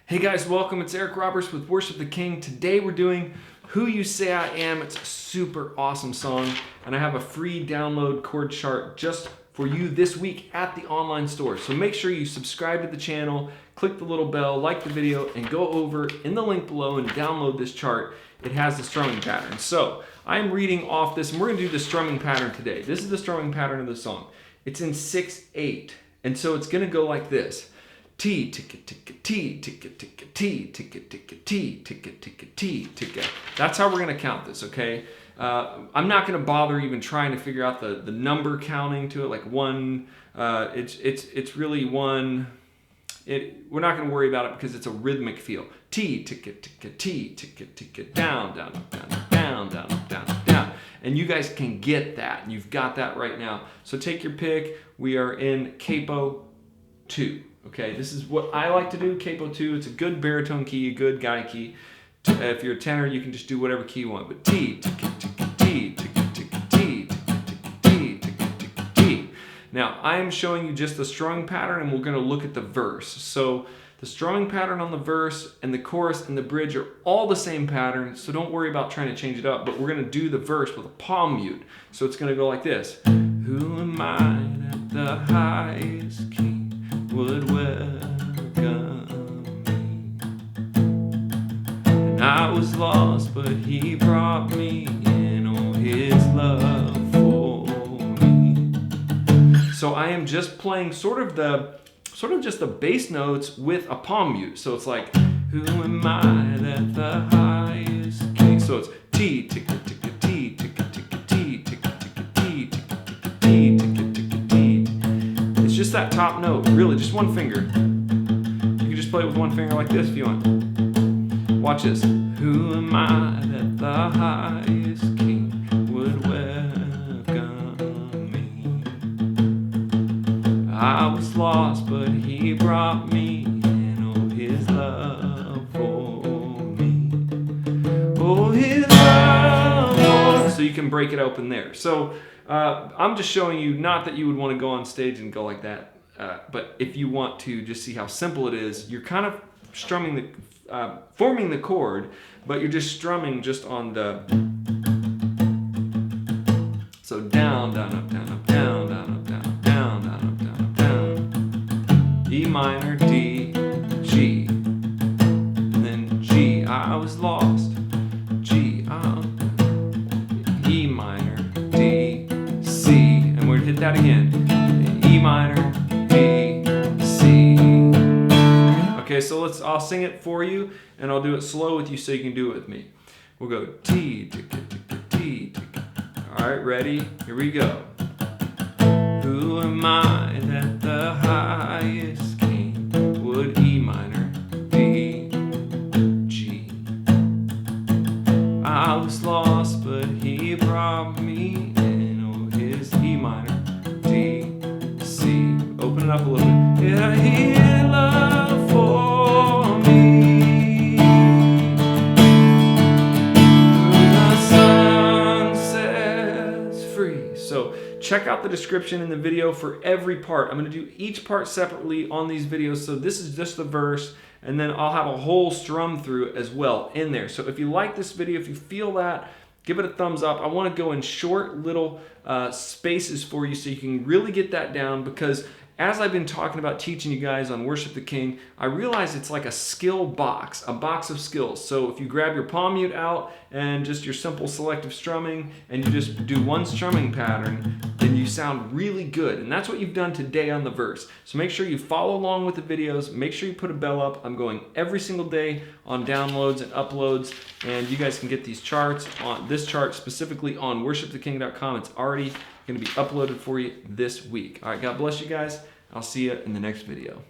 Hey guys, welcome. It's Eric Roberts with Worship the King. Today we're doing Who You Say I Am. It's a super awesome song, and I have a free download chord chart just for you this week at the online store. So make sure you subscribe to the channel, click the little bell, like the video, and go over in the link below and download this chart. It has the strumming pattern. So I'm reading off this, and we're going to do the strumming pattern today. This is the strumming pattern of the song. It's in 6/8, and so it's going to go like this. T, ticka, ticka, T, ticka, ticka, T, ticka, ticka, T, ticka, ticka, T, ticka. That's how we're going to count this, okay? I'm not going to bother even trying to figure out the number counting to it, like one. It's really one. We're not going to worry about it because it's a rhythmic feel. T, ticka, ticka, T, ticka, ticka, down, down, up, down, up, down, down, up, down, up, down. And you guys can get that. You've got that right now. So take your pick. We are in capo 2. Okay, this is what I like to do, capo 2. It's a good baritone key, a good guy key. If you're a tenor, you can just do whatever key you want. But T, ticka, ticka, T, ticka, ticka, T, ticka, ticka, T, ticka, ticka, T. Now, I am showing you just the strumming pattern, and we're going to look at the verse. So the strumming pattern on the verse and the chorus and the bridge are all the same pattern, so don't worry about trying to change it up. But we're going to do the verse with a palm mute. So it's going to go like this. Who am I that the highest king would welcome me? And I was lost, but he brought me in, oh, his love for me. So I am just playing sort of just the bass notes with a palm mute. So it's like, who am I that the highest king? So it's T, ticka, ticka, T, ticka, ticka, T, ticka, ticka, T, ticka, ticka, T, ticka, ticka, T. It's just that top note, really, just one finger. You can just play it with one finger like this if you want. Watch this. Who am I that the highest king would welcome me? I was lost, but he brought me in, oh, his love for me. Oh, his love. So you can break it open there. So I'm just showing you, not that you would want to go on stage and go like that, but if you want to just see how simple it is, you're kind of strumming forming the chord, but you're just strumming just on the, so down, down, up, down, up, down, down, up, down, up, down, down, up, down, up, down. E minor, D, G, and then G, I was lost, G, E minor, D, C, and we're gonna hit that again. E minor, D, C. Okay, so I'll sing it for you, and I'll do it slow with you so you can do it with me. We'll go T, ticka, ticka, T, ticka. All right, ready? Here we go. Who am I that the highest king would E minor, D, G? I was lost, but he brought me in, oh, his E minor, D, C. Open it up a little bit. Yeah, his love for me. The sun sets free. So check out the description in the video for every part. I'm going to do each part separately on these videos. So this is just the verse, and then I'll have a whole strum through as well in there. So if you like this video, if you feel that, give it a thumbs up. I want to go in short little spaces for you so you can really get that down, because as I've been talking about teaching you guys on Worship the King, I realize it's like a skill box, a box of skills. So if you grab your palm mute out and just your simple selective strumming, and you just do one strumming pattern, then you sound really good. And that's what you've done today on the verse. So make sure you follow along with the videos. Make sure you put a bell up. I'm going every single day on downloads and uploads, and you guys can get these charts, on this chart specifically on worshiptheking.com. It's already going to be uploaded for you this week. All right, God bless you guys. I'll see you in the next video.